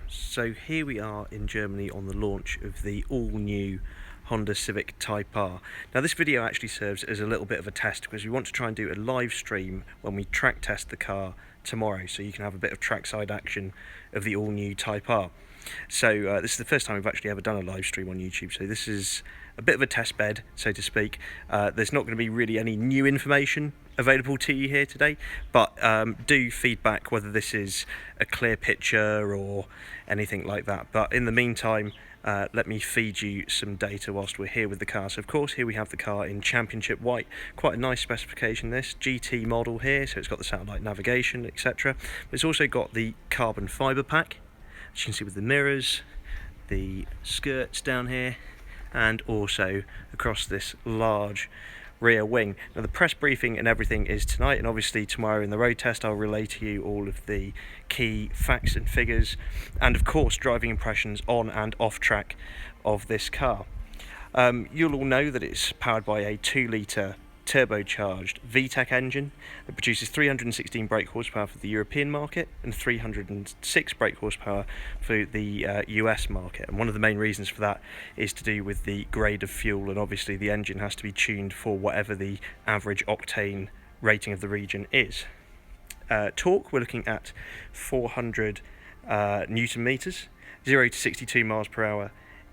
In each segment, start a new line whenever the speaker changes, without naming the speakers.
So here we are in Germany on the launch of the all-new Honda Civic Type R. Now this video actually serves as a little bit of a test because we want to try and do a live stream when we track test the car tomorrow, so you can have a bit of trackside action of the all-new Type R. So this is the first time we've actually ever done a live stream on YouTube, so this is a bit of a test bed, so to speak. There's not going to be really any new information available to you here today, but do feedback whether this is a clear picture or anything like that. But in the meantime, let me feed you some data whilst we're here with the car. So of course here we have the car in championship white, quite a nice specification, this GT model here, so it's got the satellite navigation, etc. But it's also got the carbon fibre pack, as you can see, with the mirrors, the skirts down here, and also across this large rear wing. Now the press briefing and everything is tonight, and obviously tomorrow in the road test I'll relay to you all of the key facts and figures, and of course driving impressions on and off track of this car. You'll all know that it's powered by a 2-litre turbocharged VTEC engine that produces 316 brake horsepower for the European market and 306 brake horsepower for the US market. And one of the main reasons for that is to do with the grade of fuel, and obviously the engine has to be tuned for whatever the average octane rating of the region is. Torque, we're looking at 400 Newton meters. 0 to 62 miles per hour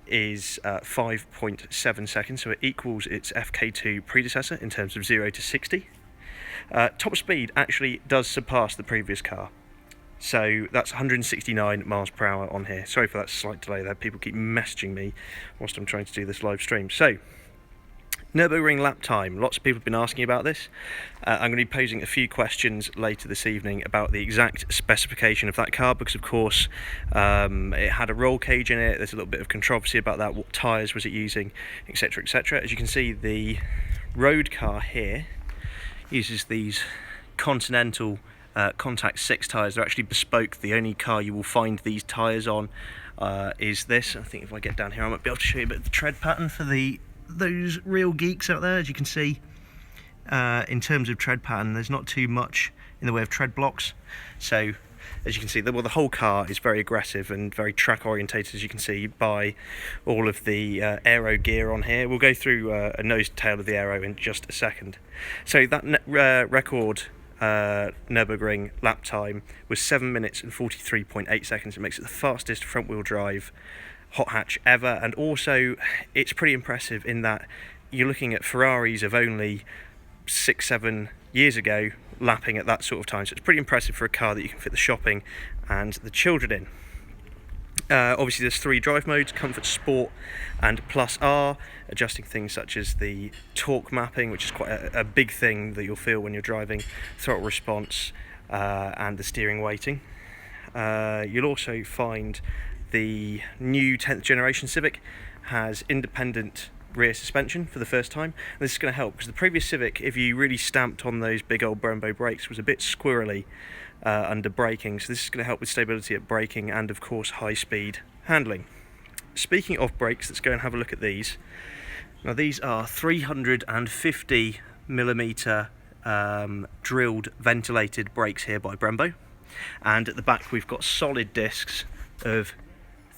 is 5.7 seconds, so it equals its FK2 predecessor in terms of 0 to 60. Top speed actually does surpass the previous car, so that's 169 miles per hour on here. Sorry for that slight delay there, people keep messaging me whilst I'm trying to do this live stream. So Nurburgring lap time, lots of people have been asking about this. I'm going to be posing a few questions later this evening about the exact specification of that car, because of course it had a roll cage in it, there's a little bit of controversy about that, what tyres was it using, etc, etc. As you can see, the road car here uses these Continental Contact 6 tyres. They're actually bespoke. The only car you will find these tyres on is this. I think if I get down here I might be able to show you a bit of the tread pattern for those real geeks out there. As you can see, in terms of tread pattern, there's not too much in the way of tread blocks. So as you can see, the whole car is very aggressive and very track orientated, as you can see by all of the aero gear on here. We'll go through a nose to tail of the aero in just a second. So that record Nurburgring lap time was 7 minutes and 43.8 seconds. It makes it the fastest front wheel drive hot hatch ever, and also it's pretty impressive in that you're looking at Ferraris of only 6-7 years ago lapping at that sort of time, so it's pretty impressive for a car that you can fit the shopping and the children in. Obviously there's 3 drive modes: Comfort, Sport and Plus R, adjusting things such as the torque mapping, which is quite a big thing that you'll feel when you're driving, throttle response, and the steering weighting. You'll also find the new 10th generation Civic has independent rear suspension for the first time. And this is going to help because the previous Civic, if you really stamped on those big old Brembo brakes, was a bit squirrely under braking. So this is going to help with stability at braking and of course high speed handling. Speaking of brakes, let's go and have a look at these. Now these are 350mm drilled ventilated brakes here by Brembo, and at the back we've got solid discs of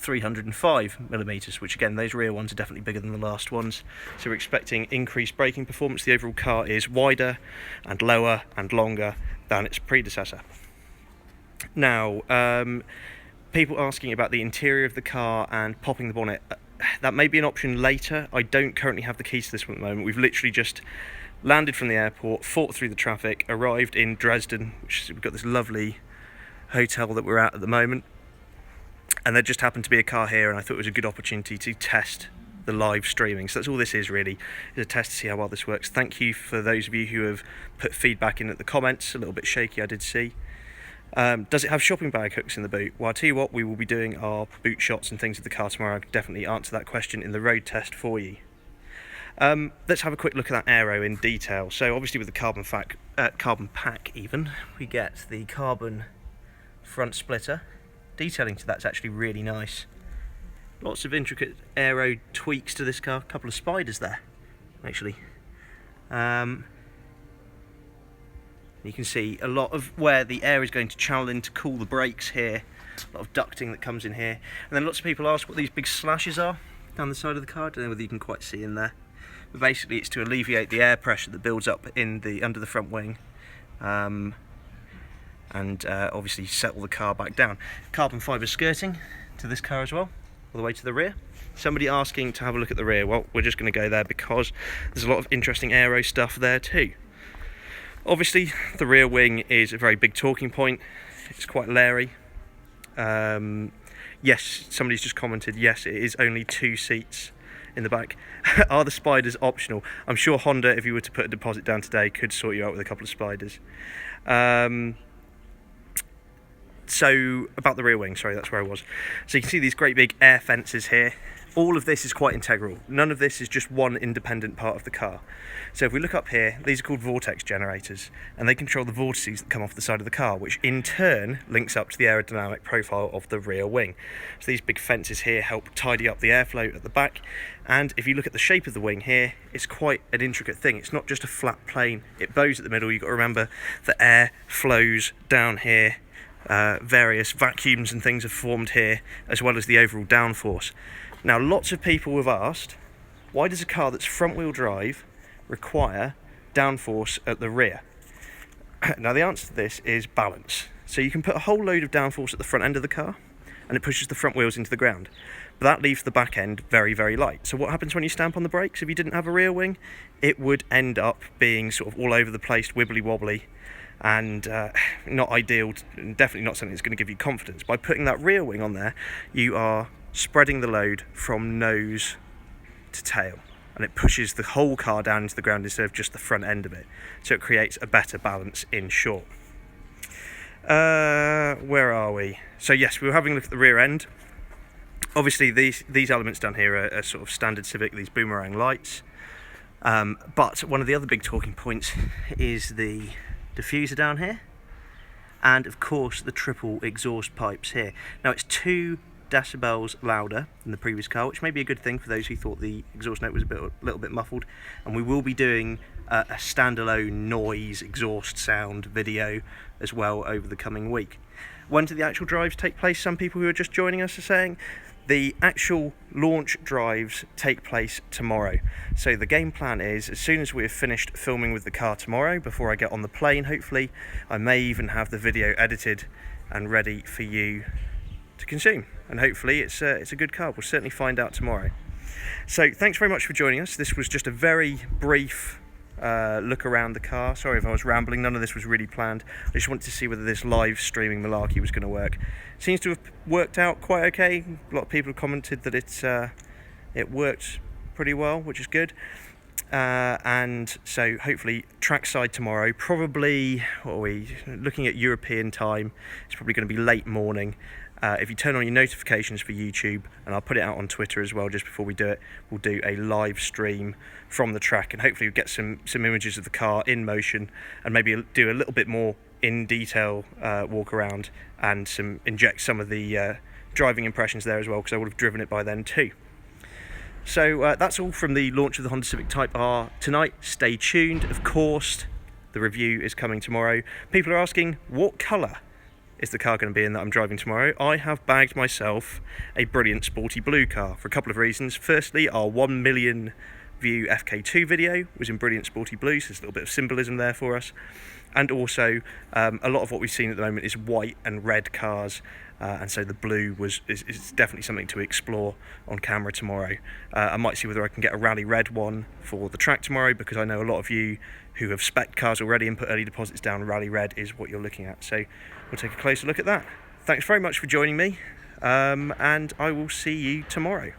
305mm, which again, those rear ones are definitely bigger than the last ones, so we're expecting increased braking performance. The overall car is wider and lower and longer than its predecessor. Now people asking about the interior of the car and popping the bonnet, that may be an option later. I don't currently have the keys to this one at the moment. We've literally just landed from the airport, fought through the traffic, arrived in Dresden, which is, we've got this lovely hotel that we're at the moment, and there just happened to be a car here, and I thought it was a good opportunity to test the live streaming. So that's all this is really, is a test to see how well this works. Thank you for those of you who have put feedback in at the comments. A little bit shaky, I did see. Does it have shopping bag hooks in the boot? Well, I'll tell you what, we will be doing our boot shots and things of the car tomorrow. I can definitely answer that question in the road test for you. Let's have a quick look at that aero in detail. So obviously with the carbon pack even, we get the carbon front splitter. Detailing to that's actually really nice. Lots of intricate aero tweaks to this car. A couple of spiders there, actually. You can see a lot of where the air is going to channel in to cool the brakes here a lot of ducting that comes in here. And then lots of people ask what these big slashes are down the side of the car. I don't know whether you can quite see in there. But basically it's to alleviate the air pressure that builds up in under the front wing. And obviously settle the car back down. Carbon fibre skirting to this car as well, all the way to the rear. Somebody asking to have a look at the rear. Well, we're just going to go there because there's a lot of interesting aero stuff there too. Obviously, the rear wing is a very big talking point. It's quite leery. Yes, somebody's just commented, yes, it is only 2 seats in the back. Are the spiders optional? I'm sure Honda, if you were to put a deposit down today, could sort you out with a couple of spiders. So, about the rear wing, sorry, that's where I was. So you can see these great big air fences here. All of this is quite integral. None of this is just one independent part of the car. So if we look up here, these are called vortex generators, and they control the vortices that come off the side of the car, which in turn links up to the aerodynamic profile of the rear wing. So these big fences here help tidy up the airflow at the back, and if you look at the shape of the wing here, it's quite an intricate thing. It's not just a flat plane, it bows at the middle. You've got to remember the air flows down here. Various vacuums and things have formed here, as well as the overall downforce. Now, lots of people have asked, why does a car that's front-wheel drive require downforce at the rear? Now, the answer to this is balance. So you can put a whole load of downforce at the front end of the car, and it pushes the front wheels into the ground. But that leaves the back end very, very light. So what happens when you stamp on the brakes? If you didn't have a rear wing, it would end up being sort of all over the place, wibbly-wobbly, and not ideal, definitely not something that's going to give you confidence. By putting that rear wing on there, you are spreading the load from nose to tail, and it pushes the whole car down into the ground instead of just the front end of it, so it creates a better balance in short. Where are we? So yes, we were having a look at the rear end. Obviously these elements down here are sort of standard Civic, these boomerang lights, but one of the other big talking points is the diffuser down here, and of course the triple exhaust pipes here. Now it's 2 decibels louder than the previous car, which may be a good thing for those who thought the exhaust note was a little bit muffled, and we will be doing a standalone noise exhaust sound video as well over the coming week. When do the actual drives take place? Some people who are just joining us are saying the actual launch drives take place tomorrow. So the game plan is, as soon as we've finished filming with the car tomorrow, before I get on the plane hopefully, I may even have the video edited and ready for you to consume, and hopefully it's a good car. We'll certainly find out tomorrow. So thanks very much for joining us. This was just a very brief look around the car. Sorry if I was rambling, none of this was really planned. I just wanted to see whether this live streaming malarkey was going to work. Seems to have worked out quite okay. A lot of people have commented that it worked pretty well, which is good. And so hopefully trackside tomorrow, probably, what are we looking at, European time, it's probably going to be late morning. If you turn on your notifications for YouTube, and I'll put it out on Twitter as well just before we do it, we'll do a live stream from the track, and hopefully we'll get some images of the car in motion, and maybe do a little bit more in detail walk around, and inject some of the driving impressions there as well, because I would have driven it by then too. So that's all from the launch of the Honda Civic Type R tonight. Stay tuned, of course, the review is coming tomorrow. People are asking, what colour is the car going to be in that I'm driving tomorrow? I have bagged myself a brilliant sporty blue car for a couple of reasons. Firstly, our 1 million view FK2 video was in brilliant sporty blue, so there's a little bit of symbolism there for us. And also, a lot of what we've seen at the moment is white and red cars, and so the blue is definitely something to explore on camera tomorrow. I might see whether I can get a rally red one for the track tomorrow, because I know a lot of you who have spec'd cars already and put early deposits down, rally red is what you're looking at. So we'll take a closer look at that. Thanks very much for joining me, and I will see you tomorrow.